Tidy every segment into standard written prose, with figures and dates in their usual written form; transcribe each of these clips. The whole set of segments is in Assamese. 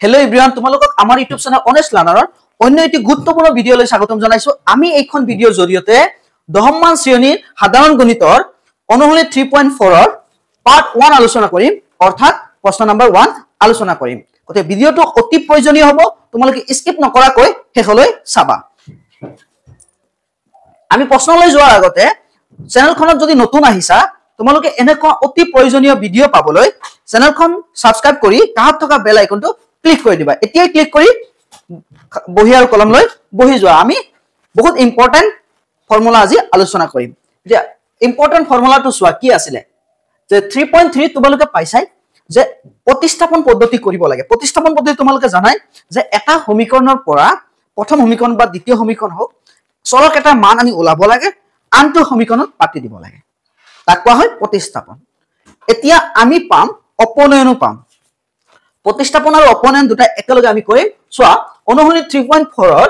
হেল্ল' এভৰিৱান, তোমালোকক আমাৰ ইউটিউব চেনেল অনেষ্ট লাৰ্ণাৰৰ অন্য এটি গুৰুত্বপূৰ্ণ ভিডিঅ'লৈ স্বাগতম জনাইছো। আমি এইখন ভিডিঅ'ৰ জৰিয়তে 10মান শ্ৰেণীৰ সাধাৰণ গণিতৰ অনুশীলনী 3.4ৰ পাৰ্ট 1 আলোচনা কৰিম, অৰ্থাৎ প্ৰশ্ন নম্বৰ 1 আলোচনা কৰিম। গতিকে ভিডিঅ'টো অতি প্ৰয়োজনীয় হ'ব, তোমালোকে স্কিপ নকৰাকৈ শেষলৈ চাবা। আমি প্ৰশ্নলৈ যোৱাৰ আগতে চেনেলখনত যদি নতুন আহিছা, তোমালোকে এনেকুৱা অতি প্ৰয়োজনীয় ভিডিঅ' পাবলৈ চেনেলখন সাবস্ক্ৰাইব কৰি কাষত থকা বেল আইকনটো ক্লিক কৰি দিবা। এতিয়াই ক্লিক কৰি বহি আৰু কলম লৈ বহি যোৱা। আমি বহুত ইম্পৰ্টেন্ট ফৰ্মুলা আজি আলোচনা কৰিম। এতিয়া ইম্পৰ্টেন্ট ফৰ্মুলাটো চোৱা কি আছিলে, যে 3.3 তোমালোকে পাইছাই যে প্ৰতিস্থাপন পদ্ধতি কৰিব লাগে। প্ৰতিস্থাপন পদ্ধতি তোমালোকে জানাই যে এটা সমীকৰণৰ পৰা প্ৰথম সমীকৰণ বা দ্বিতীয় সমীকৰণ হওক চলক এটা মান আমি ওলাব লাগে, আনটো সমীকৰণত পাতি দিব লাগে, তাক কোৱা হয় প্ৰতিস্থাপন। এতিয়া আমি পাম অপনয়নো পাম। প্ৰতিস্থাপন আৰু অপনয়ন দুটা একেলগে আমি কৰিম। চোৱা অনুশীলনী 3.4ৰ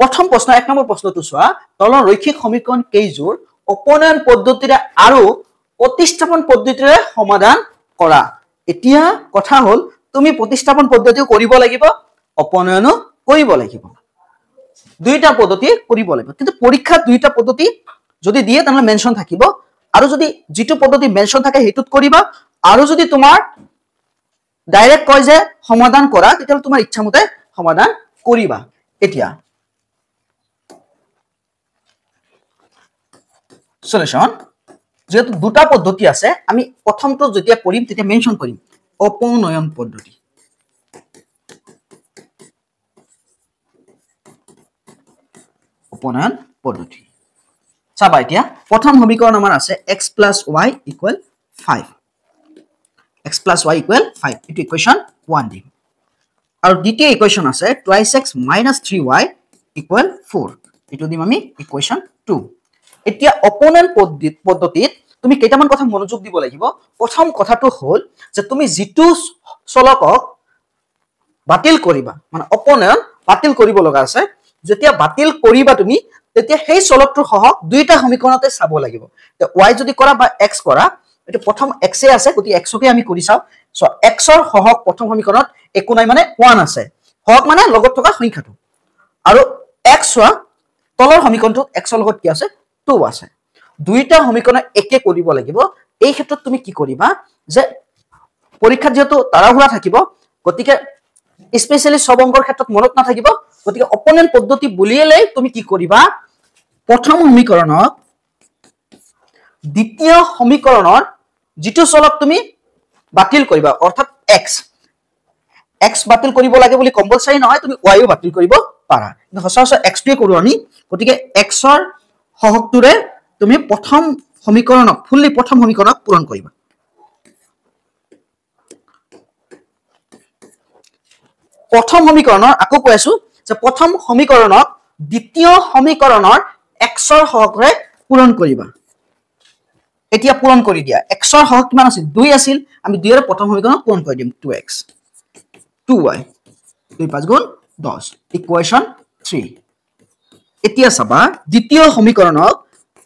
প্ৰথম প্ৰশ্ন 1 নম্বৰ প্ৰশ্নটো চোৱা, তলৰ ৰৈখিক সমীকৰণ কেইযোৰ অপনয়ন পদ্ধতিৰে আৰু প্ৰতিস্থাপন পদ্ধতিৰে সমাধান কৰা। এতিয়া কথা হ'ল তুমি প্ৰতিস্থাপন পদ্ধতিও কৰিব লাগিব, অপনয়নো কৰিব লাগিব, দুইটা পদ্ধতি কৰিব লাগিব। কিন্তু পৰীক্ষাত দুইটা পদ্ধতি যদি দিয়ে তেনেহলে মেনশন থাকিব, আৰু যদি যিটো পদ্ধতি মেনশন থাকে সেইটোত কৰিবা, আৰু যদি তোমাৰ ডাইৰেক্ট কয় যে সমাধান কৰা তেতিয়াহলে তোমাৰ ইচ্ছামতে সমাধান কৰিবা। এতিয়া সলিউশন, যেহেতু দুটা পদ্ধতি আছে, আমি প্ৰথমটো যেতিয়া কৰিম তেতিয়া মেনশন কৰিম অপনয়ন পদ্ধতি। অপনয়ন পদ্ধতি চাবা। এতিয়া প্ৰথম সমীকৰণ আমাৰ আছে x + y = 5, x + y = 5, এটো ইকুৱেশ্যন 1 দিম। আৰু দ্বিতীয় ইকুৱেশ্যন আছে 2x - 3y = 4, এটো দিম আমি ইকুৱেশ্যন 2। এতিয়া অপনয়ন পদ্ধতিত তুমি কেইটামান কথা মনোযোগ দিব লাগিব। প্ৰথম কথাটো হ'ল যে তুমি যিটো চলকক বাতিল কৰিবা, মানে অপনয়ন বাতিল কৰিব লগা আছে, যেতিয়া বাতিল কৰিবা তুমি তেতিয়া সেই চলকটোৰ সহগ দুইটা সমীকৰণতে চাব লাগিব। y যদি কৰা বা x কৰা, এটো প্ৰথম x এ আছে, গতি x কে আমি কৰি চাও। সো x ৰ সহগ প্ৰথম সমীকৰণত একো নাই, মানে 1 আছে, সহগ মানে লগত থকা সংখ্যাটো, আৰু x চোৱা তলৰ সমীকৰণটোত x ৰ লগত কি আছে 2 আছে। দুইটা সমীকৰণ একে কৰিব লাগিব। এই ক্ষেত্ৰত তুমি কি কৰিবা, যে পৰীক্ষাত যেহেতু তাৰাহুৰা থাকিব, গতিকে স্পেশালি সব অংকৰ ক্ষেত্ৰত মনত নাথাকিব, গতিকে অপনয়ন পদ্ধতি বুলিলে তুমি কি কৰিবা, প্ৰথম সমীকৰণত দ্বিতীয় সমীকৰণৰ যিটো চলক তুমি বাতিল কৰিবা, অৰ্থাৎ x বাতিল কৰিব লাগে বুলি কম্পালসাৰী নহয়, তুমি y ও বাতিল কৰিব পাৰা, কিন্তু সচৰাচৰ x টোৱে কৰো আমি। গতিকে x ৰ সহগটোৰে তুমি প্ৰথম সমীকৰণক প্ৰথম সমীকৰণক পূৰণ কৰিবা। প্ৰথম সমীকৰণৰ আকৌ কৈ আছো যে প্ৰথম সমীকৰণক দ্বিতীয় সমীকৰণৰ x ৰ সহগৰে পূৰণ কৰিবা। এতিয়া পূৰণ কৰি দিয়া। x ৰ সহগ কিমান আছিল 2 আছিল, আমি 2 ৰ প্ৰথম সমীকৰণক পূৰণ কৰি দিম 2x 2y 2 5 গুণ 10 ইকুৱেশ্যন 3। এতিয়া চাবা দ্বিতীয় সমীকৰণক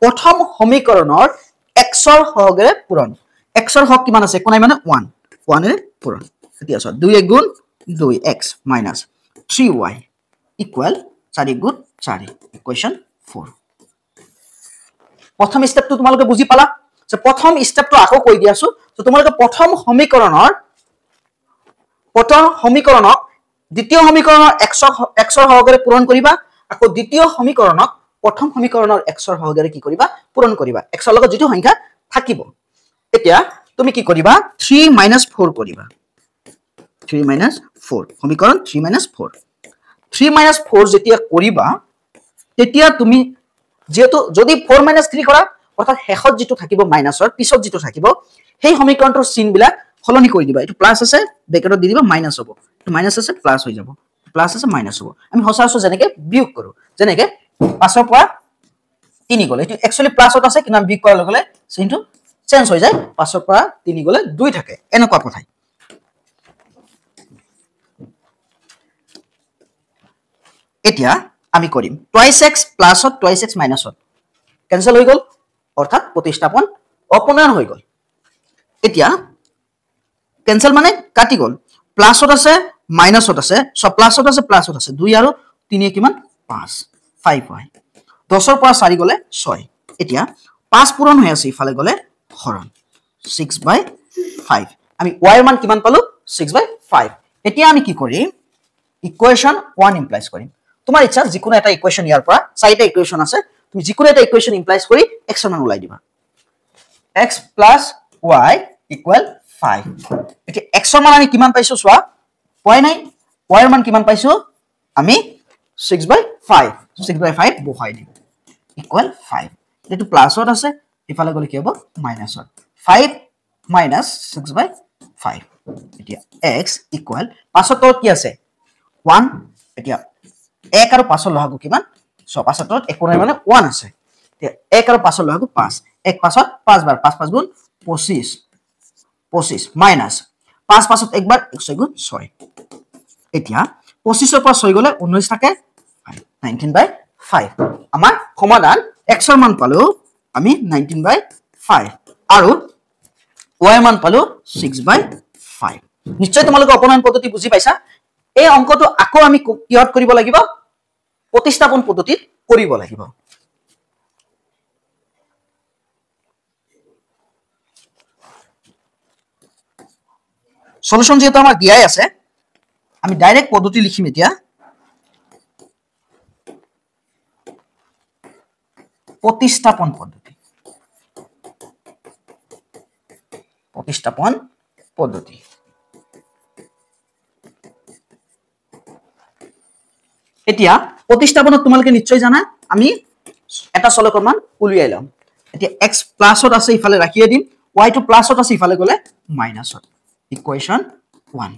প্ৰথম সমীকৰণৰ x ৰ সহগৰে পূৰণ। x ৰ সহগ কিমান আছে, একো নাই, মানে 1 এৰে পূৰণ। এতিয়া চোৱা 2 1 গুণ 2x minus 3y equal 4 গুণ 4 ইকুৱেশ্যন 4। প্ৰথম স্টেপটো তোমালোকে বুজি পালা, যে প্ৰথম স্টেপটো আকৌ কৈ দি আছো। তো তোমালোকে প্ৰথম সমীকৰণক দ্বিতীয় সমীকৰণৰ x ৰ সহগৰে পূৰণ কৰিবা, আকৌ দ্বিতীয় সমীকৰণক প্ৰথম সমীকৰণৰ x ৰ সহগৰে কি কৰিবা, পূৰণ কৰিবা, x ৰ লগত যিটো সংখ্যা থাকিব। এতিয়া তুমি কি কৰিবা, 3 - 4 কৰিবা, 3 - 4 সমীকৰণ 3 - 4 3 - 4 যেতিয়া কৰিবা, তেতিয়া তুমি যেহেতু যদি 4 - 3 কৰা, অৰ্থাৎ শেষত যিটো থাকিব মাইনাসৰ পিছত যিটো থাকিব, সেই সমীকৰণটোৰ চিন বিলাক সলনি কৰি দিবা। এইটো প্লাস আছে, ব্ৰেকেটত দি দিবা, মাইনাস হ'ব, এইটো মাইনাস আছে প্লাস হৈ যাব, প্লাস আছে মাইনাস হ'ব। আমি সচৰাচৰ যেনেকে বিয়োগ কৰো, যেনেকে 5 ৰ পৰা 3 গ'লে, এইটো একচুয়ালি প্লাসত আছে, কিন্তু আমি বিয়োগ কৰাৰ লগে লগে চিনটো চেঞ্জ হৈ যায়, 5 ৰ পৰা 3 গ'লে 2 থাকে, এনেকুৱা কথাই। এতিয়া আমি কৰিম 2x প্লাসত 2x মাইনাসত কেনসেল হৈ গ'ল, অৰ্থাৎ প্ৰতিস্থাপন অপনয়ন হৈ গ'ল। এতিয়া কেনসেল মানে কাটি গ'ল, প্লাসত আছে মাইনাছত আছে সব প্লাছত আছে 2 আৰু 3 কিমান 5 5 হয় 10 ৰ পৰা 4 গলে 6 এতিয়া 5 পূৰণ হৈ আছে ইফালে গলে হৰণ 6/5 আমি y ৰ মান কিমান পালো 6/5 এতিয়া আমি কি কৰিম ইকুৱেশ্যন 1 ইমপ্লাইজ কৰিম তোমাৰ ইচ্ছা যিকোনো এটা ইকুৱেশ্যন ইয়াৰ পৰা চাৰিটা ইকুৱেশ্যন আছে তুমি যিকোনো এটা ইকুৱেশ্যন ইমপ্লাইজ কৰি x ৰ মান উলাই দিবা x + y = 5 এতিয়া x ৰ মান আমি কিমান পাইছো চোৱা y নাই y ৰ মান কিমান পাইছো আমি 6/5 6/5 বহাই দিম ইকুৱেল 5 এটো প্লাছত আছে ইফালে গলে কি হ'ব মাইনাছত 5 - 6/5 এতিয়া x ইকুৱেল পাছত কি আছে 1 এতিয়া 1 আৰু 5 ৰ লহাগু কিমান সো পাছত একো নাই মানে 1 আছে এতিয়া 1 আৰু 5 ৰ লহাগু 5 1 পাছত 5 বাৰ 5 5 গুণ 25 25 মাইনাস 5 পাছত একবাৰ 1 গুণ 6 এতিয়া 25 ৰ পৰা 6 গলে 19 থাকে 19/5 আমাৰ সমাধান x ৰ মান পালো আমি 19/5 আৰু y ৰ মান পালো 6/5 নিশ্চয় তোমালোকে অপনয়ন পদ্ধতি বুজি পাইছা এই অংকটো আকৌ আমি কিহত কৰিব লাগিব প্ৰতিস্থাপন পদ্ধতিত কৰিব লাগিব সলিউশন যেটা আমাৰ দিয়াই আছে আমি ডাইৰেক্ট পদ্ধতি লিখিম এতিয়া প্ৰতিস্থাপন পদ্ধতি এতিয়া প্ৰতিস্থাপনত তোমালোকে নিশ্চয় জানা আমি এটা চলকৰ মান উলিয়াই লম এতিয়া x প্লাছত আছে ইফালে ৰাখিয়ে দিম y টো প্লাছত আছে ইফালে গলে মাইনাছত ইকুৱেশ্যন 1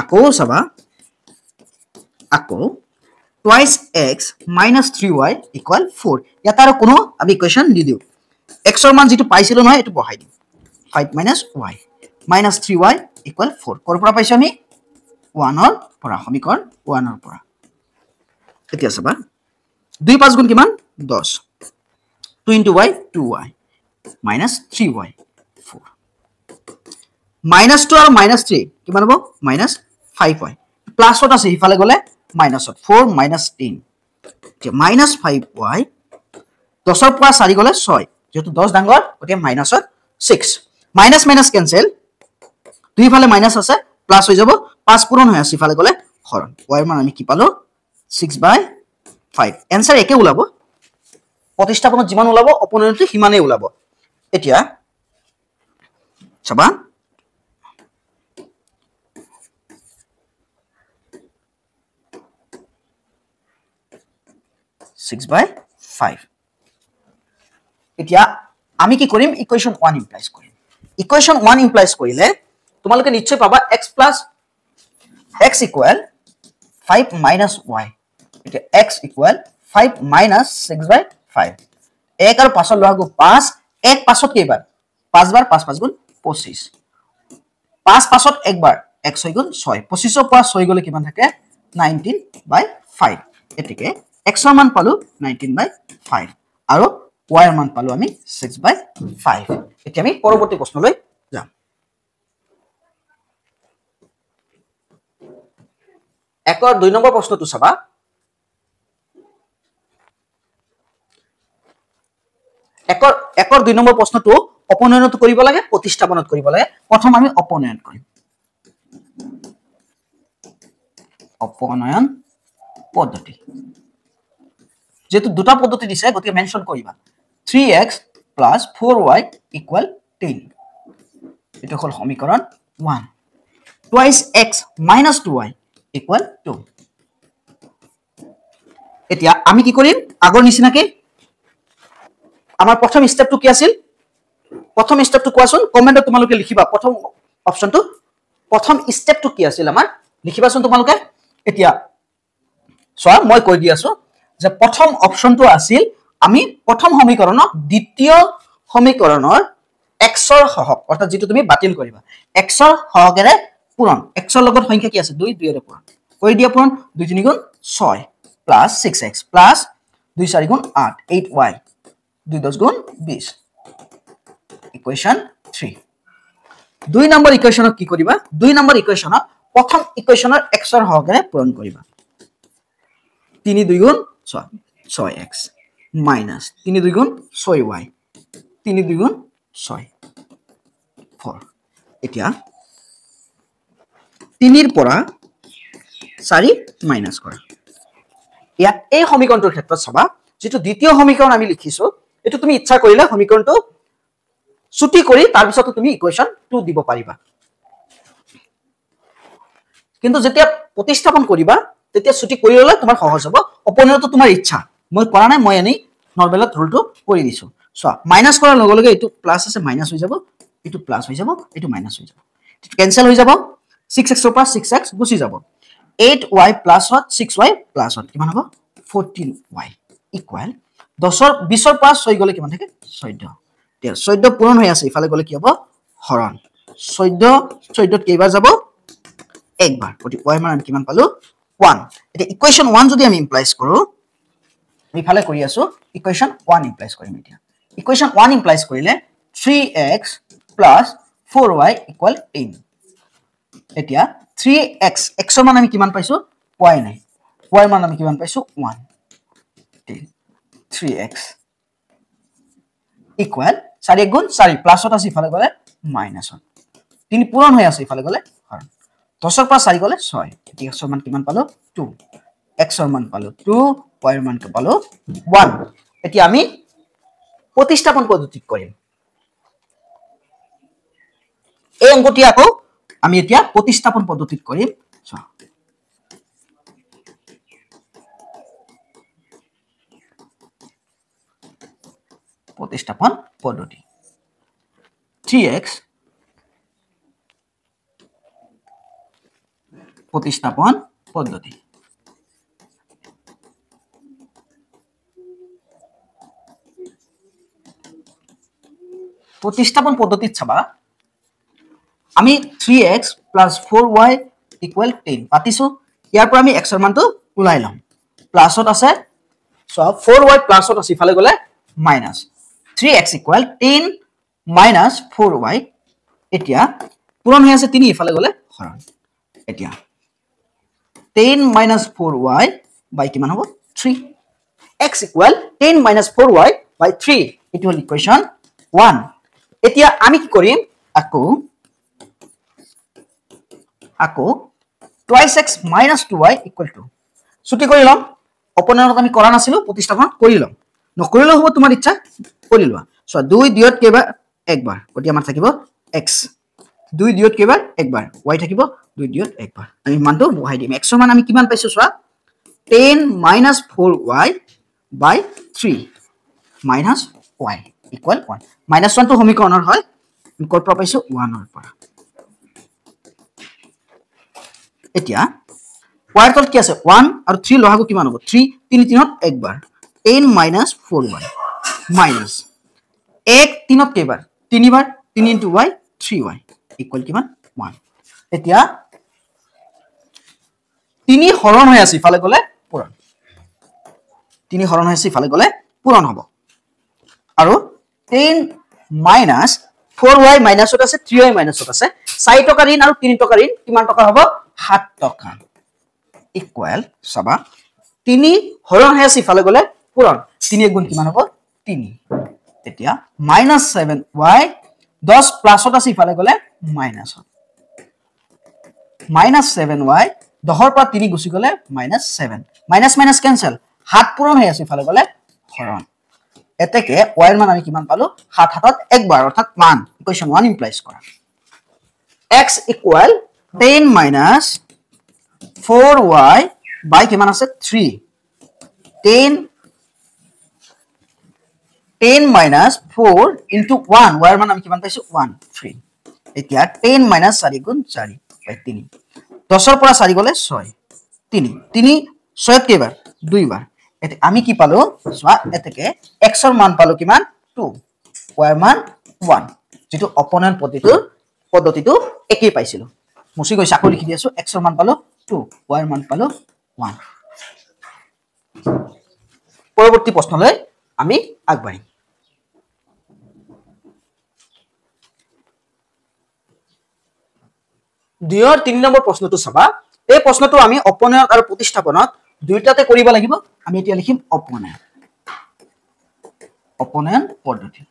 আকৌ চাবা আকৌ twice x minus 3y equal 4 ইয়াত আৰু কোনো আমি ইকুৱেশ্যন দি দিও x ৰ মান যেটো পাইছিলো নহয় এটো বহাই দিম 5 minus y minus 3y equal 4 কৰ পৰা পাইছো আমি 1 ৰ পৰা সমীকৰণ 1 ৰ পৰা এতিয়া চাবা 2 5 গুণ কিমান 10 2 into y 2y minus 3y 4 minus 2 আৰু minus 3 কিমান হ'ব minus 5y প্লাছত আছে ইফালে গলে মাইনাছত 4 minus 10 এতিয়া minus 5y 10 ৰ পৰা 4 গলে 6 যেটো 10 ডাঙৰ ওতে মাইনাছত 6 মাইনাস মাইনাস ক্যান্সেল দুই ফালে মাইনাস আছে প্লাস হৈ যাব 5 পূৰণ হৈ আছে ইফালে গলে হৰণ y ৰ মান আমি কি পালো 6/5 आंसर একে ওলাব প্ৰতিস্থাপনত যিমান ওলাব অপনয়নটো হিমানে ওলাব এতিয়া চাবা এতিয়া আমি কি কৰিম ইকুৱেশ্যন 1 ইমপ্লাইজ কৰিম ইকুৱেশ্যন 1 ইমপ্লাইজ কৰিলে তোমালোকে নিশ্চয় পাবা x x equal 5 minus y এটা x equal 5 minus 6/5 1 আৰু 5 ৰ লহাগু 5 1 পাছত কেইবাৰ 5 বাৰ 5 5 গুণ 25 5 পাছত একবাৰ 1 6 গুণ 6 25 ৰ পৰা 6 গলে কিমান থাকে 19/5 এটিকে x ৰ মান পালো 19/5 আৰু y ৰ মান পালো আমি 6/5 এতিয়া আমি পৰৱৰ্তী প্ৰশ্নলৈ যাম একৰ 2 নম্বৰ প্ৰশ্নটো চাবা একৰ 2 নম্বৰ প্ৰশ্নটো অপনয়নত কৰিব লাগে প্ৰতিস্থাপনত কৰিব লাগে প্ৰথম আমি অপনয়ন কৰিম অপনয়ন পদ্ধতি যেটো দুটা পদ্ধতি দিছে গতি মেনশন কৰিবা 3x plus 4y equal 10 এটা হল সমীকৰণ 1 twice x minus 2y equal 2 এতিয়া আমি কি কৰিম আগৰ নিচিনাকে আমাৰ প্ৰথম স্টেপটো কি আছিল প্ৰথম স্টেপটো কোৱাচোন কমেন্টত তোমালোকে লিখিবা প্ৰথম অপচনটো প্ৰথম স্টেপটো কি আছিল আমাৰ লিখিবাচোন তোমালোকে এতিয়া সো মই কৈ দি আছো যে প্ৰথম অপচনটো আছিল আমি প্ৰথম সমীকৰণৰ দ্বিতীয় সমীকৰণৰ x ৰ সহগ অৰ্থাৎ যেটো তুমি বাতিল কৰিবা x ৰ সহগেৰে পূৰণ x ৰ লগত সংখ্যা কি আছে 2 2 এৰে পূৰণ কৰি দিয়া পূৰণ 2 3 গুণ 6 plus 6x plus 2 4 গুণ 8 8y 2 10 গুণ 20 ইকুৱেশ্যন 3 2 নম্বৰ ইকুৱেশ্যনত কি কৰিবা 2 নম্বৰ ইকুৱেশ্যনত প্ৰথম ইকুৱেশ্যনৰ x ৰ সহকাৰে পূৰণ কৰিবা 3 2 গুণ 6x মাইনাস 3 2 গুণ 6y 3 2 গুণ 6 4 এতিয়া 3 ৰ পৰা 4 মাইনাস কৰা ইয়াত এই সমীকৰণটোৰ ক্ষেত্ৰত চাবা যেটো দ্বিতীয় সমীকৰণ আমি লিখিছো এটো তুমি ইচ্ছা কৰিলে সমীকৰণটো ছুটি কৰি তাৰ পিছত তুমি ইকুৱেশ্যন 2 দিব পাৰিবা কিন্তু যেতিয়া প্ৰতিস্থাপন কৰিবা তেতিয়া ছুটি কৰি ললে তোমাৰ সহজ হ'ব অপনেতো তোমাৰ ইচ্ছা মই কৰা নাই মই এনি নৰমেলত ৰুলটো কৰি দিছো সো মাইনাস কৰাৰ লগে লগে এটো প্লাস আছে মাইনাস হৈ যাব এটো প্লাস হৈ যাব এটো মাইনাস হৈ যাব কেনসেল হৈ যাব 6x ৰ পৰা 6x গুছি যাব 8y plus 6y plus কিমান হ'ব 14y ইকুৱেল 10 ৰ 20 ৰ পৰা 6 গলে কিমান থাকে 14 এতিয়া 14 পূৰণ হৈ আছে ইফালে গলে কি হ'ব হৰণ 14 ত কেইবাৰ যাব একবাৰ গতি y মান আমি কিমান পালো 1 এতিয়া ইকুৱেশ্যন 1 যদি আমি ইমপ্লাইজ কৰো ইফালে কৰি আছো ইকুৱেশ্যন 1 ইমপ্লাইজ কৰিম এতিয়া ইকুৱেশ্যন 1 ইমপ্লাইজ কৰিলে 3x plus 4y 10 এতিয়া 3x x ৰ মান আমি কিমান পাইছো y নাই y মান আমি কিমান পাইছো 1 3x ইকুৱেল 4 গুণ 4 প্লাসত আছে ইফালে গলে মাইনাসত 3 পূৰণ হৈ আছে ইফালে গলে হৰণ 10 ৰ পৰা 4 গলে 6 এতিয়া x ৰ মান কিমান পালো 2 x ৰ মান পালো 2 y ৰ মান পালো 1 এতিয়া আমি প্ৰতিস্থাপন পদ্ধতিত কৰিম এই অংকটি আকৌ আমি এতিয়া প্ৰতিস্থাপন পদ্ধতিত কৰিম প্ৰতিস্থাপন পদ্ধতি 3x প্ৰতিস্থাপন পদ্ধতি প্ৰতিস্থাপন পদ্ধতিত চাবা আমি 3x plus 4y equal 10 পাতিছো ইয়াৰ পৰা আমি x ৰ মানটো উলাই লম প্লাসত আছে সো 4y প্লাসত আছে ইফালে গলে minus 3x equal 10 minus 4y এতিয়া পূৰণ হৈ আছে 3 ইফালে গলে হৰণ এতিয়া 10 minus 4y by কিমান হ'ব 3 x equal 10 minus 4y by 3 it will equation 1 এতিয়া আমি কি কৰিম আকৌ twice x minus 2y equal to ছুটি কৰি লম অপনেনত আমি কৰা নাছিলো প্ৰতিস্থাপন কৰি লম নকৰিলেও হ'ব তোমাৰ ইচ্ছা কৰি লোৱা সো 2 দিয়ত কেবাৰ একবাৰ গতি আমাৰ থাকিব x 2 দিয়ত কেবাৰ একবাৰ y থাকিব 2 দিয়ত একবাৰ আমি মানটো বহাই দিম x ৰ মান আমি কিমান পাইছো সোৱা 10 minus 4y by 3 minus y equal 1 minus 1 to সমীকৰণৰ হয় আমি ক'ৰ পৰা পাইছো 1 ৰ পৰা এতিয়া y ৰ তলত কি আছে 1 আৰু 3 লহাগু কিমান হ'ব 3 3 3ত একবাৰ 10 minus 4y minus 1 3ত কেবাৰ 3 বাৰ 3 into y 3y equal কিমান 1 এতিয়া 3 হৰণ হৈ আছে ইফালে গলে পূৰণ 3 হৰণ হৈ আছে ইফালে গলে পূৰণ হ'ব আৰু 10 minus 4y minusত আছে 3y minusত আছে 4 টকা ঋণ আৰু 3 টকা ঋণ কিমান টকা হ'ব 7 টকা ইকুৱেল সবা 3 হৰণ হৈ আছে ইফালে গলে পূৰণ 3 গুণ কিমান হ'ব 3 এতিয়া -7y 10 প্লাসত আছে ইফালে গলে মাইনাসত -7y 10 ৰ পৰা 3 গুছি গলে -7 মাইনাস মাইনাস ক্যান্সেল 7 পূৰণ হৈ আছে ইফালে গলে হৰণ এতেকে y ৰ মান আমি কিমান পালো 7 হাতত একবাৰ অৰ্থাৎ 1 ইকুৱেশ্যন 1 ইমপ্লাইজ কৰা x equal 10 minus 4y by কিমান আছে 3 10 minus 4 into 1 y ৰ মান আমি কিমান পাইছো 1 3 এতিয়া 10 minus 4 গুণ 4 by 3 10 ৰ পৰা 4 গলে 6 3 3 6 কেবাৰ 2 বাৰ এতে আমি কি পালো সোৱা এতেকে x ৰ মান পালো কিমান 2 y ৰ মান 1 যেটো অপোনেন্ট পদ্ধতিটো একেই পাইছিলো মুছি গৈছে আকৌ লিখি দিছো x ৰ মান পালো 2 y ৰ মান পালো 1 পৰৱৰ্তী প্ৰশ্নলৈ আমি আগবাঢ়িম 2 3 নম্বৰ প্ৰশ্নটো চাবা এই প্ৰশ্নটো আমি অপনয়ন আৰু প্ৰতিস্থাপনত দুইটাতে কৰিব লাগিব আমি এতিয়া লিখিম অপনয়ন পদ্ধতি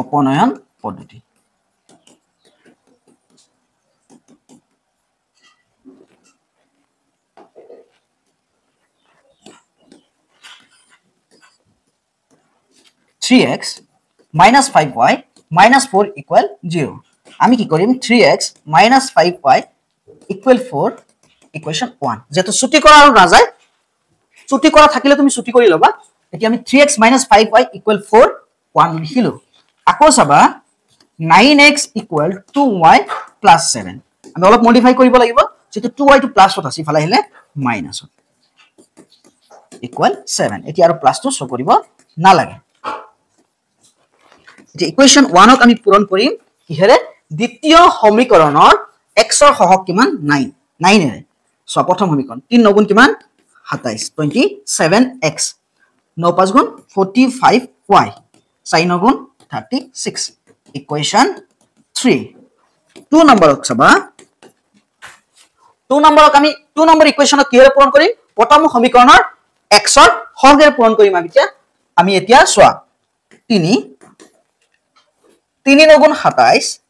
অপনয়ন পদ্ধতি (3x minus 5y minus 4 equal 0) আমি কি কৰিম 3x minus 5y equal 4 equation 1 যেটো ছুটি কৰা আৰু না যায় ছুটি কৰা থাকিলে তুমি ছুটি কৰি লবা এতিয়া আমি 3x minus 5y equal 4 1 লিখিলো আকৌ চাবা 9x equal 2y plus 7 আমি অলপ মডিফাই কৰিব লাগিব যেটো 2y to plus হত আছে ফালে হেলে মাইনাস equal 7 এতিয়া আৰু প্লাস টো শো কৰিব না লাগে যে ইকুৱেচন 1 ক আমি পূৰণ কৰিম কিহেৰে দ্বিতীয় সমীকৰণৰ x ৰ সহগ কিমান 9 9 এৰে সো প্ৰথম সমীকৰণ 3 9 গুণ কিমান 27 27x 9 5 গুণ 45y 4 9 গুণ 36 ইকুৱেচন 3 2 নম্বৰক চাবা 2 নম্বৰক আমি 2 নম্বৰ ইকুৱেচনক কিহেৰে পূৰণ কৰিম প্ৰথম সমীকৰণৰ x ৰ সহগেৰে পূৰণ কৰিম আমি এতিয়া চোৱা 3 3 9 গুণ 27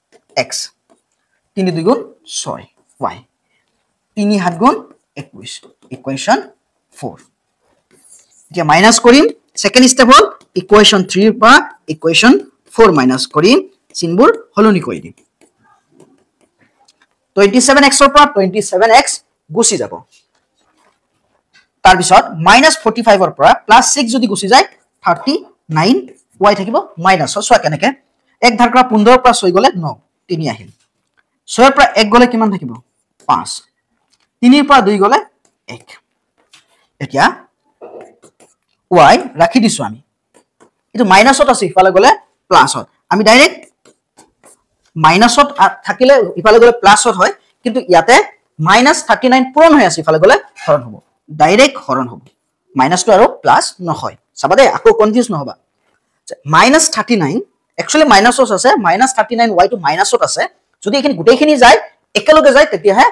x 3 2 গুণ 6 y 3 7 গুণ 21 ইকুৱেচন 4 এতিয়া মাইনাস কৰিম সেকেন্ড স্টেপ হল ইকুৱেচন 3 পৰা ইকুৱেচন 4 মাইনাস কৰিম চিনবোৰ হলনি কৰি দিম 27x ৰ পৰা 27x গুছি যাব তাৰ পিছত -45 ৰ পৰা +6 যদি গুছি যায় 39y থাকিব মাইনাস সোৱা কেনেকে এক ধাৰ পৰা 15 পৰা 6 গলে 9 3 আহিল 6 ৰ পৰা 1 গলে কিমান থাকিব 5 3 ৰ পৰা 2 গলে 1 এতিয়া y ৰাখি দিছো আমি এটো মাইনাসত আছে ইফালে গলে প্লাসত আমি ডাইৰেক্ট মাইনাসত থাকিলে ইফালে গলে প্লাসত হয় কিন্তু ইয়াতে -39 পূৰণ হৈ আছে ইফালে গলে হৰণ হ'ব ডাইৰেক্ট হৰণ হ'ব মাইনাস টো আৰু প্লাস নহয় চাবা দে আকৌ কনফিউজ নহবা -39 একচুয়ালি মাইনাসত আছে -39y টো মাইনাসত আছে যদি এখিনি গুটেইখিনি যায় একেলগে যায় তেতিয়া হে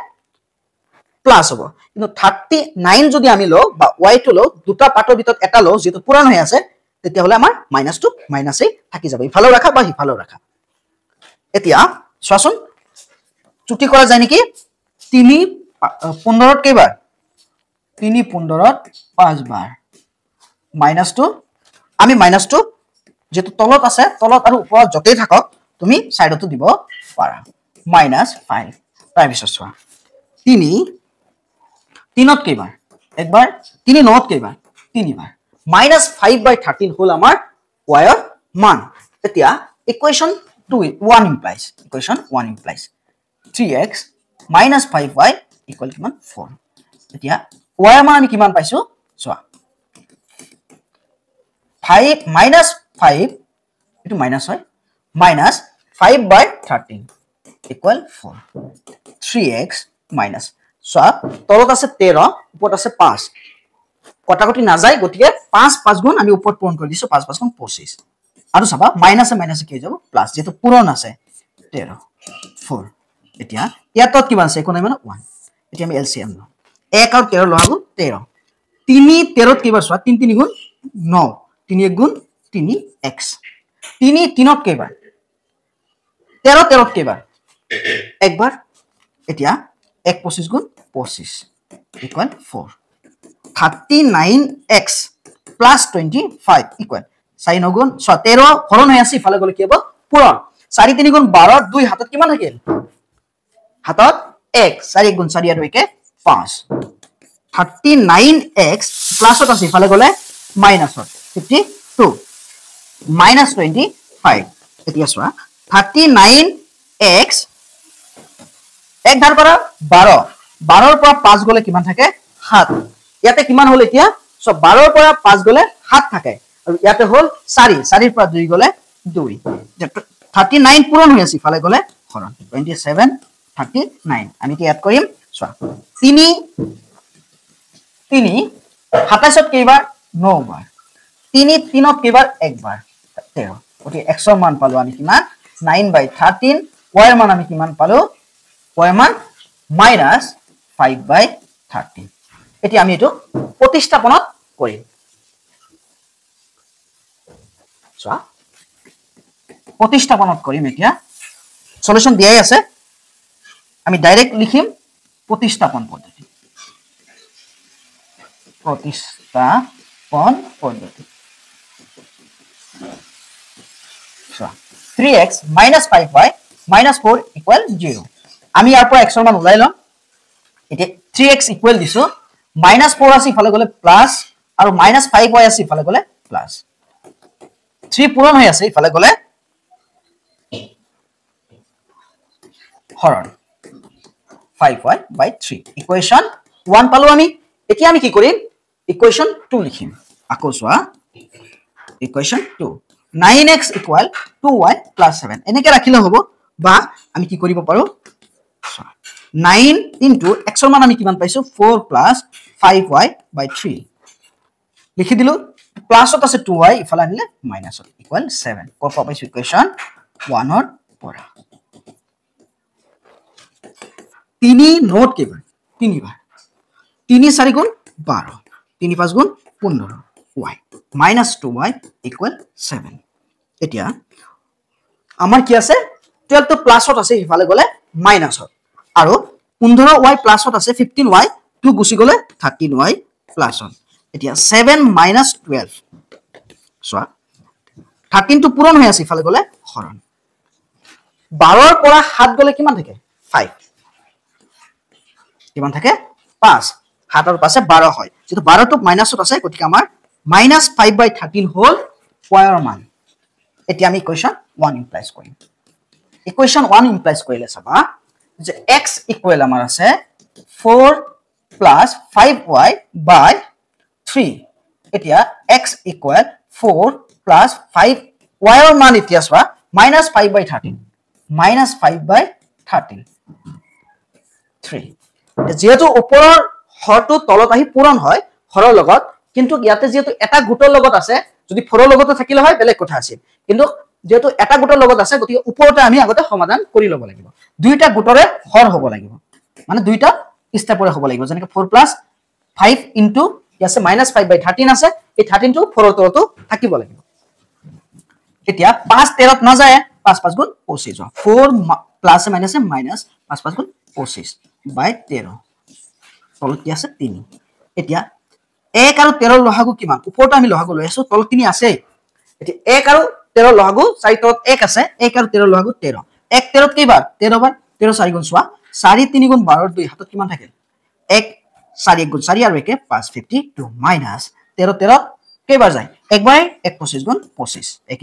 প্লাস হ'ব কিন্তু 39 যদি আমি লও বা y টো লও দুটা পাৰ্টৰ ভিতৰত এটা লও যেটো পূৰণ হৈ আছে তেতিয়া হলে আমাৰ মাইনাস টো মাইনাসই থাকি যাব ইফালেও ৰাখা বা ইফালেও ৰাখা এতিয়া চোৱাচোন চুটি কৰা যায় নেকি 3 15 ত কেইবাৰ 3 15 ত 5 বাৰ মাইনাস টো আমি মাইনাস টো যেটো তলত আছে তলত আৰু ওপৰত যতেই থাকক তুমি সাইডতো দিব পাৰা -5 তাৰ পিছত চোৱা 3 3ত কেইবাৰ একবাৰ 3 9ত কেইবাৰ 3 বাৰ -5/13 হল আমাৰ y ৰ মান এতিয়া ইকুৱেচন 1 implies 3x - 5y equal কিমান 4 এতিয়া y ৰ মান আমি কিমান পাইছো চোৱা 5 -5 এটো মাইনাস হয় -5/13 equal 4 3x minus সব তলত আছে 13 উপৰত আছে 5 কটাকটি না যায় গটিকে 5 5 গুণ আমি উপৰত পূৰণ কৰি দিছো 5 5 গুণ 25 আৰু চাবা মাইনাসে মাইনাসে কি হৈ যাব প্লাস যেটো পূৰণ আছে 13 4 এতিয়া ইয়াত কিমান আছে কোন মানে 1 এতিয়া আমি এলসিএম লও 1 আৰু 13 লগাবো 13 3 13 ত কিবাৰ চোৱা 3 3 গুণ 9 3 1 গুণ 3x 3 3 ত কেইবাৰ 13 13 ত কেইবাৰ একবাৰ এতিয়া 1 25 গুণ 25 equal 4 39x plus 25 equal 4 9 গুণ 13 হৰণ হৈ আছে ইফালে গলে কি হ'ব পূৰণ 4 3 গুণ 12 2 হাতত কিমান থাকিল হাতত 1 4 গুণ 4 আৰু 1 5 39x প্লাসত আছে ইফালে গলে মাইনাসত 52 -25 এতিয়া চোৱা 39x এক ধাৰ পৰা 12 12 ৰ পৰা 5 গলে কিমান থাকে 7 ইয়াতে কিমান হল এতিয়া সব 12 ৰ পৰা 5 গলে 7 থাকে আৰু ইয়াতে হল 4 4 ৰ পৰা 2 গলে 2 39 পূৰণ হৈ আছে ইফালে গলে হৰণ 27 39 আমি কি এড কৰিম চোৱা 3 3 27 ত কেইবাৰ 9 বাৰ 3 3 কেইবাৰ একবাৰ 13 গতি x ৰ মান পালো আমি কিমান 9/13 y ৰ মান আমি কিমান পালো y ৰ মান -5/13 এতিয়া আমি এটো প্ৰতিস্থাপনত কৰিম চোৱা প্ৰতিস্থাপনত কৰিম এতিয়া সলিউশন দিয়াই আছে আমি ডাইৰেক্ট লিখিম প্ৰতিস্থাপন পদ্ধতি 3x - 5y - 4 = 0 আমি ইয়াৰ পৰা x ৰ মান উলাই লম এতিয়া 3x = দিছো -4 আছে ইফালে গলে প্লাস আৰু -5y আছে ইফালে গলে প্লাস 3 পূৰণ হৈ আছে ইফালে গলে হৰণ 5y/3 ইকুৱেশন 1 পালো আমি এতিয়া আমি কি কৰিম ইকুৱেশন 2 লিখিম আকৌ চোৱা ইকুৱেশন 2 9x = 2y + 7 এনেকে ৰাখিলে হ'ব বা আমি কি কৰিব পাৰো 9 * x ৰ মান আমি কিমান পাইছো 4 + 5y/3 লিখি দিলো প্লাসত আছে 2y ইফালে আনিলে মাইনাসত = 7 কত পাইছো ইকুৱেশন 1 ৰ পৰা 3 নোট কেইবাৰ 3 বাৰ 3 4 গুণ 12 3 5 গুণ 15 y -2y = 7 এতিয়া আমাৰ কি আছে 12 তো প্লাসত আছে ইফালে গলে মাইনাসত আৰু 15y প্লাসত আছে 15y 2 গুছি গলে 13y প্লাসত এতিয়া 7 - 12 সো 13 তো পূৰণ হৈ আছে ইফালে গলে হৰণ 12 ৰ পৰা 7 গলে কিমান থাকে 5 কিমান থাকে 5 7 ৰ পাছে 12 হয় যেটো 12 তো মাইনাসত আছে গতিকে আমাৰ -5/13 হল y ৰ মান এতিয়া আমি ইকুৱেশন 1 ইমপ্লাইজ কৰিম ইকুৱেশন 1 ইমপ্লাইজ কৰিলে চাবা যে x = আমাৰ আছে 4 + 5y/3 এতিয়া x = 4 + 5 y ৰ মান এতিয়া চোৱা -5/13 -5/13 3 যেহেতু ওপৰৰ হৰটো তলত আহি পূৰণ হয় হৰৰ লগত কিন্তু ইয়াতে যেহেতু এটা গুটৰ লগত আছে যদি ফৰৰ লগতে থাকিলে হয় বেলেগ কথা আছিল কিন্তু যেহেতু এটা গুটৰ লগত আছে গতি ওপৰতে আমি আগতে সমাধান কৰি লব লাগিব দুইটা গুটৰে হৰ হ'ব লাগিব মানে দুইটা ষ্টেপৰে হ'ব লাগিব যেনেকৈ 4 + 5 ইনটু ইয়াছে -5/13 আছে এই 13 টো ফৰৰ তলতো থাকিব লাগিব এতিয়া 5 13 ত না যায় 5 5 গুণ 25 4 প্লাস মাইনাস মাইনাস 5 5 গুণ 25/13 তলত কি আছে 3 এতিয়া 1 আৰু 13 লহাগু কিমান ওপৰতে আমি লহাগু লৈ আছো তলত 3 আছে এতিয়া 1 আৰু 13 লহাগু 4 তলত 1 আছে 1 আৰু 13 লহাগু 13 1 13 কেইবাৰ 13 বাৰ 13 4 গুণ সোৱা 4 3 গুণ 12 2 হাতত কিমান থাকে 1 4 1 গুণ 4 আৰু 1 5 52 মাইনাস 13 13 কেইবাৰ যায় একবাৰ 1 25 গুণ 25 1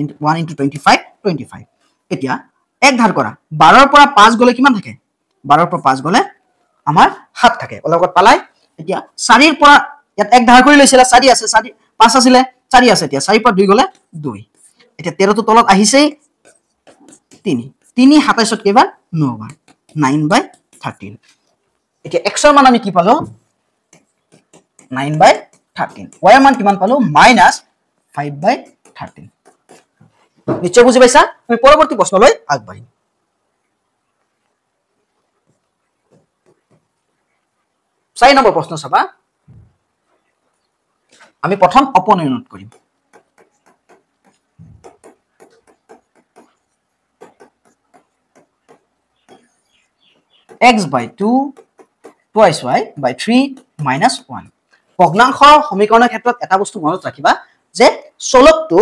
* 25 25 এতিয়া এক ধাৰ কৰা 12 ৰ পৰা 5 গলে কিমান থাকে 12 ৰ পৰা 5 গলে আমাৰ 7 থাকে অলগত পালাই এতিয়া 4 ৰ পৰা ইয়াত এক ধাৰ কৰি লৈছিলা 4 আছে 4 5 আছিল 4 আছে এতিয়া 4 ৰ পৰা 2 গলে 2 এতিয়া 13 তো তলত আহিছে 3 3 27 কেইবাৰ 9 বাৰ 9/13 এতিয়া x ৰ মান আমি কি পালো 9/13 y ৰ মান কিমান পালো -5/13 নিশ্চয় বুজি পাইছা আমি পৰৱৰ্তী প্ৰশ্নলৈ আগবাঢ়িম 4 নম্বৰ প্ৰশ্ন চাবা আমি প্ৰথম অপনয়নত কৰিম x/2 twice y/3 - 1 ভগ্নাংশৰ সমীকৰণৰ ক্ষেত্ৰত এটা বস্তু মনত ৰাখিবা যে চলকটো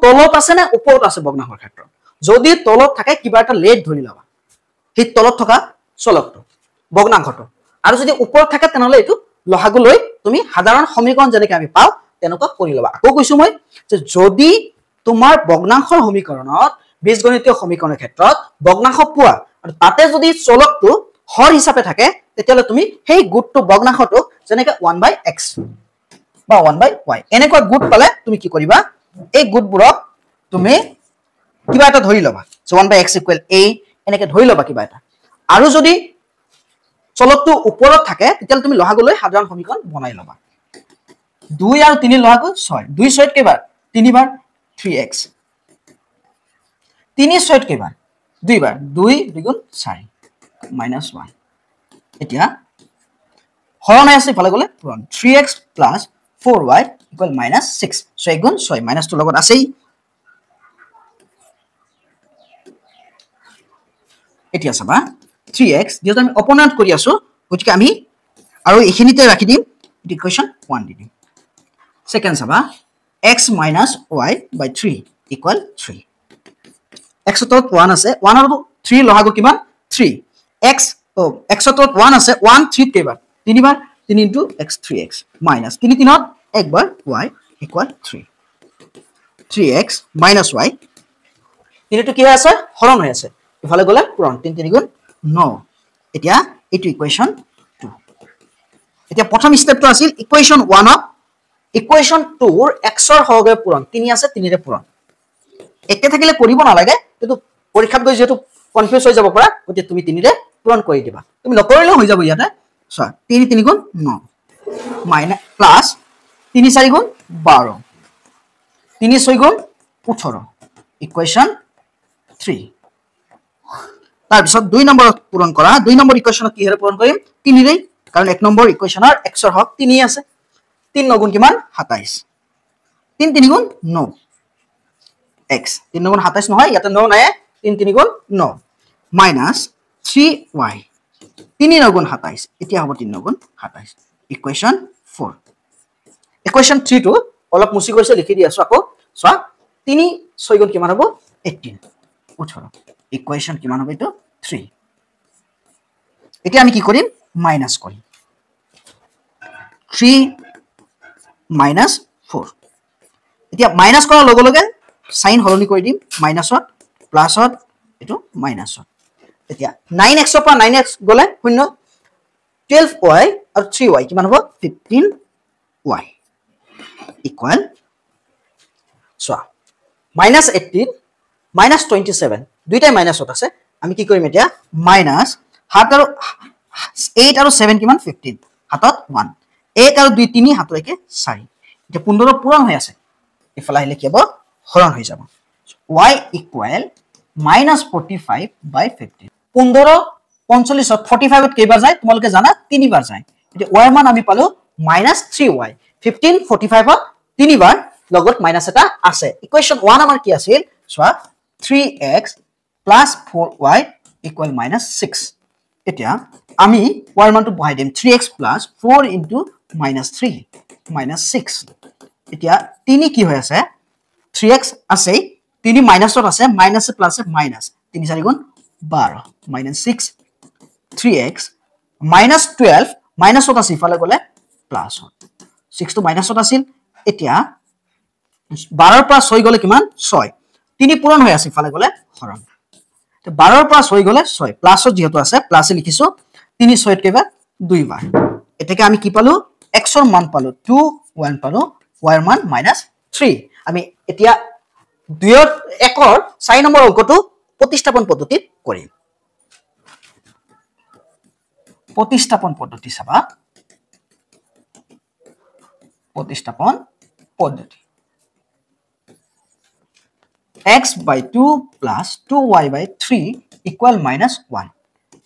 তলত আছে না ওপৰত আছে ভগ্নাংশৰ ক্ষেত্ৰত যদি তলত থাকে কিবা এটা লেট ধৰি লবা সেই তলত থকা চলকটো ভগ্নাংশটো আৰু যদি ওপৰত থাকে তেনেহলে এটো লহাগু লৈ তুমি সাধাৰণ সমীকৰণ যেনেকৈ আমি পাও তেনেকুৱা কৰি লবা আকৌ কৈছো মই যে যদি তোমাৰ ভগ্নাংশৰ সমীকৰণত বীজগণিতীয় সমীকৰণৰ ক্ষেত্ৰত ভগ্নাংশ পোৱা আৰু তাতে যদি চলকটো হৰ হিচাপে থাকে তেতিয়ালে তুমি সেই গুটটো ভগ্নাংশটো যেনেকৈ 1/x বা 1/y এনেকুৱা গুট পালে তুমি কি কৰিবা এই গুটবোৰক তুমি কিবা এটা ধৰি লবা 1/x = a এনেকৈ ধৰি লবা কিবা এটা আৰু যদি চলকটো ওপৰত থাকে তেতিয়ালে তুমি লহাগু লৈ সাধাৰণ সমীকৰণ বনাই লবা 2 আৰু 3 লহাগু 6 2 6 কেইবাৰ 3 বাৰ 3x 3 6 কেইবাৰ 2 বাৰ 2 2 4 -1 এতিয়া হৰণ আছে ইফালে গলে পূৰণ 3x + 4y = -6 6 গুণ 6 মাইনাস টো লগত আছেই এতিয়া চাবা 3x যেটা আমি অপোনেন্ট কৰি আছো গতিকে আমি আৰু এখিনিতে ৰাখি দিম ইকুৱেশন 1 দি দিম সেকেন্ড চাবা x - y / 3 = 3 x তত 1 আছে 1 আৰু 3 লহাগু কিমান 3 x x তত 1 আছে 1 3 কেইবাৰ 3 বাৰ 3 * x 3x minus 3 3ত একবাৰ y = 3 3x - y তিনিটো কি হৈ আছে হৰণ হৈ আছে ইফালে গলে পূৰণ 3 3 গুণ 9 এতিয়া এটো ইকুৱেশন 2 এতিয়া প্ৰথম স্টেপটো আছিল ইকুৱেশন 1 অফ ইকুৱেশন 2 ৰ x ৰ হৰগে পূৰণ 3 আছে 3 ৰে পূৰণ একে থাকিলে কৰিব নালাগে কিন্তু পৰীক্ষাত গৈ যেটো কনফিউজ হৈ যাব পৰা গতি তুমি 3 ৰে পূৰণ কৰি দিবা তুমি নকৰিলেও হৈ যাব ইয়াতে চোৱা 3 3 গুণ 9 মাইনাস প্লাস 3 4 গুণ 12 3 6 গুণ 18 ইকুৱেশন 3 তাৰ পিছত 2 নম্বৰ পূৰণ কৰা 2 নম্বৰ ইকুৱেশনত কি হেৰে পূৰণ কৰিম 3 ৰে কাৰণ 1 নম্বৰ ইকুৱেশনৰ x ৰ হক 3 আছে 3 9 গুণ কিমান 27 3 3 গুণ 9 x 3 9 গুণ 27 নহয় ইয়াতে 9 নাই 3 3 গুণ 9 minus 3y 3 9 গুণ 27 এতিয়া হ'ব 3 9 গুণ 27 ইকুৱেশন 4 ইকুৱেশন 3 টো অলপ মুছি গৈছে লিখি দি আছো আকৌ চোৱা 3 6 গুণ কিমান হ'ব 18 18 ইকুৱেশন কিমান হ'ব এটো 3 এতিয়া আমি কি কৰিম মাইনাস কৰিম 3 minus 4 এতিয়া মাইনাস কৰাৰ লগে লগে সাইন হলনি কৰি দিম মাইনাসত প্লাসত এটো মাইনাসত এতিয়া 9x ৰ পৰা 9x গলে 0 12y আৰু 3y কিমান হ'ব 15y ইকুৱেল সো -18 -27 দুইটাই মাইনাসত আছে আমি কি কৰিম এতিয়া মাইনাস 7 আৰু 8 আৰু 7 কিমান 15 হাতত 1 1 আৰু 2 3 হাতৰ একে 4 এতিয়া 15 পূৰণ হৈ আছে ইফালে আহিলে কি হ'ব হৰণ হৈ যাব y = -45/15 15 45 45 ত কেইবাৰ যায় তোমালোকে জানা 3 বাৰ যায় এতিয়া y মান আমি পালো -3y 15 45 ত 3 বাৰ লগত মাইনাস এটা আছে ইকুৱেশন 1 আমাৰ কি আছিল সোৱা 3x + 4y = -6 এতিয়া আমি y মানটো বহাই দিম 3x + 4 * -3 -6 এতিয়া 3 কি হৈ আছে 3x আছে 3 মাইনাসত আছে মাইনাস প্লাস মাইনাস 3 4 গুণ 12 -6 3x -12 মাইনাসত আছে ইফালে গলে প্লাসত 6 টো মাইনাসত আছিল এতিয়া 12 ৰ পৰা 6 গলে কিমান 6 3 পূৰণ হৈ আছে ইফালে গলে হৰণ তে 12 ৰ পৰা 6 গলে 6 প্লাসত যেহেতু আছে প্লাসে লিখিছো 3 6 কেবাৰ 2 বাৰ এটাকে আমি কি পালো x ৰ মান পালো 2 1 পালো y ৰ মান -3 আমি এতিয়া 2 ৰ 1 ৰ 4 নম্বৰ অংকটো প্ৰতিস্থাপন পদ্ধতিত কৰিম প্ৰতিস্থাপন পদ্ধতি চাবা প্ৰতিস্থাপন পদ্ধতি x / 2 + 2y / 3 = -1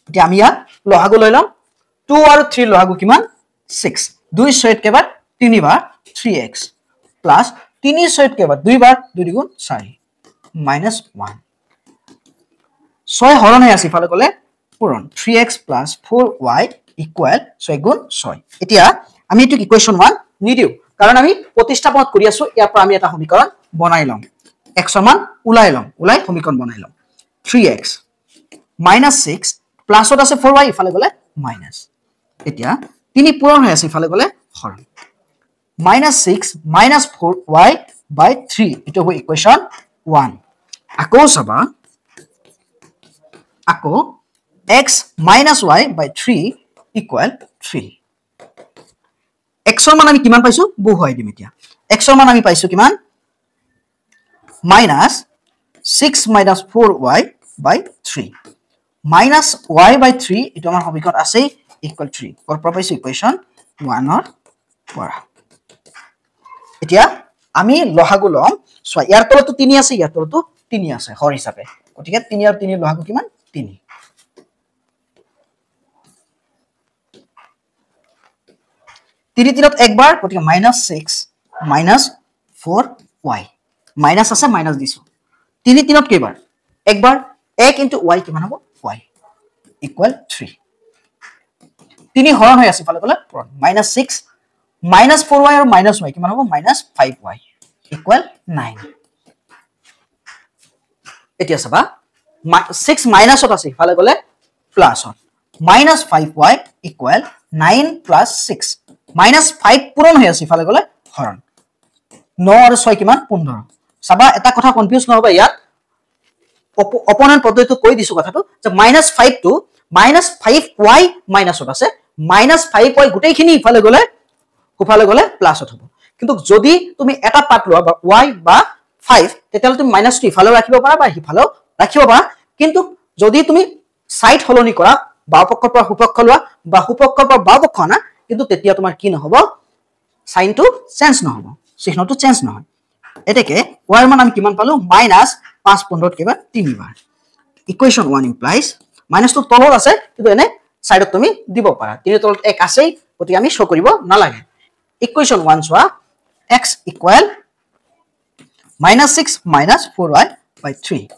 এতিয়া আমি ইয়াত লহাগু লৈ লম 2 আৰু 3 লহাগু কিমান 6 2 6 কেবাৰ 3 বাৰ 3x প্লাস 3 6 কেবাৰ 2 বাৰ 2 গুণ 4 -1 6 হৰণ হৈ আছে ইফালে গলে পূৰণ 3x + 4y = 6 গুণ 6 এতিয়া আমি এটো ইকুৱেশন 1 নিদিও কাৰণ আমি প্ৰতিস্থাপনত কৰি আছো ইয়াৰ পৰা আমি এটা সমীকৰণ বনাই লম x ৰ মান উলাই লম উলাই সমীকৰণ বনাই লম 3x -6 প্লাসত আছে 4y ইফালে গলে মাইনাস এতিয়া 3 পূৰণ হৈ আছে ইফালে গলে হৰণ -6 - 4y / 3 এটো হয় ইকুৱেশন 1 আকৌ চাবা আকৌ x - y / 3 = 3 x ৰ মান আমি কিমান পাইছো বহুৱাই দিম এতিয়া x ৰ মান আমি পাইছো কিমান -6 - 4y / 3 -y / 3 এটো আমাৰ সমীকৰণ আছে = 3 কৰ পৰা পাইছো ইকুৱেশন 1 ৰ পৰা এতিয়া আমি লহাগু লম চোৱা ইয়াৰ তলতো 3 আছে ইয়াৰ তলতো 3 আছে হৰ হিচাপে গতিকে 3 আৰু 3 লহাগু কিমান 3 3 3ত একবাৰ গতিকে -6 -4y মাইনাস আছে মাইনাস দিছো 3 3ত কেইবাৰ একবাৰ 1 * y কিমান হ'ব y = 3 3 হৰণ হৈ আছে ফালে গলে -6 -4y আৰু -y কিমান হ'ব -5y = 9 এতিয়া চাবা 6 মাইনাসত আছে ফালে গলে প্লাসত -5y = 9 + 6 -5 পূৰণ হৈ আছে ফালে গলে হৰণ 9 আৰু 6 কিমান 15 চাবা এটা কথা কনফিউজ নহবা ইয়াত অপোনেন্ট পদ্ধতিটো কৈ দিছো কথাটো যে -5 টু -5y মাইনাসত আছে -5y গুটেইখিনি ইফালে গলে প্লাসত হ'ব কিন্তু যদি তুমি এটা পাৰ্ট লোৱা বা y বা 5 তেতিয়ালে তুমি -2 ইফালে ৰাখিব পাৰা বা ইফালে ৰাখিব পাৰা কিন্তু যদি তুমি সাইড হলনি কৰা বাওপক্ষৰ পৰা হুপক্ষ লোৱা বা হুপক্ষৰ পৰা বাওপক্ষ আনা কিন্তু তেতিয়া তোমাৰ কি নহব সাইনটো চেঞ্জ নহব চিহ্নটো চেঞ্জ নহয় এটাকে y মান আমি কিমান পালো -5 15 কেবা 3 বাৰ ইকুৱেচন 1 ইমপ্লাইজ মাইনাস তো তলত আছে কিন্তু এনে সাইডত তুমি দিব পাৰা 3 তলত 1 আছে গতি আমি শো কৰিব নালাগে ইকুৱেচন 1 চোৱা x = -6 - 4y / 3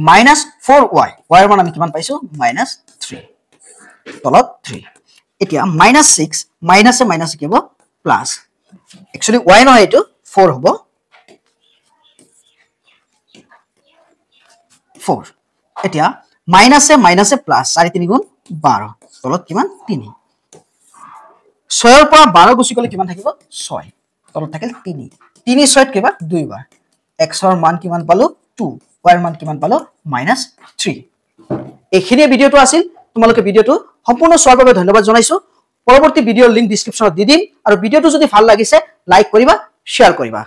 -4y y মান আমি কিমান পাইছো -3 তলত 3 এতিয়া -6 মাইনাসে মাইনাসে কি হ'ব প্লাস एक्चुअली y নহয় এটো 4 হ'ব 4 এতিয়া মাইনাসে মাইনাসে প্লাস 4 3 গুণ 12 তলত কিমান 3 6 ৰ পৰা 12 গুছি গলে কিমান থাকিব 6 তলত থাকিল 3 3 6 ত কিবা 2 বাৰ x ৰ মান কিমান পালো 2 y ৰ মান কিমান পালো -3 এইখিনি ভিডিওটো আছিল তোমালোকে ভিডিওটো সম্পূৰ্ণ চোৱাৰ বাবে ধন্যবাদ জনাইছো পৰৱৰ্তী ভিডিওৰ লিংক ডেসক্ৰিপচনত দি দিম আৰু ভিডিওটো যদি ভাল লাগিছে লাইক কৰিবা শেয়াৰ কৰিবা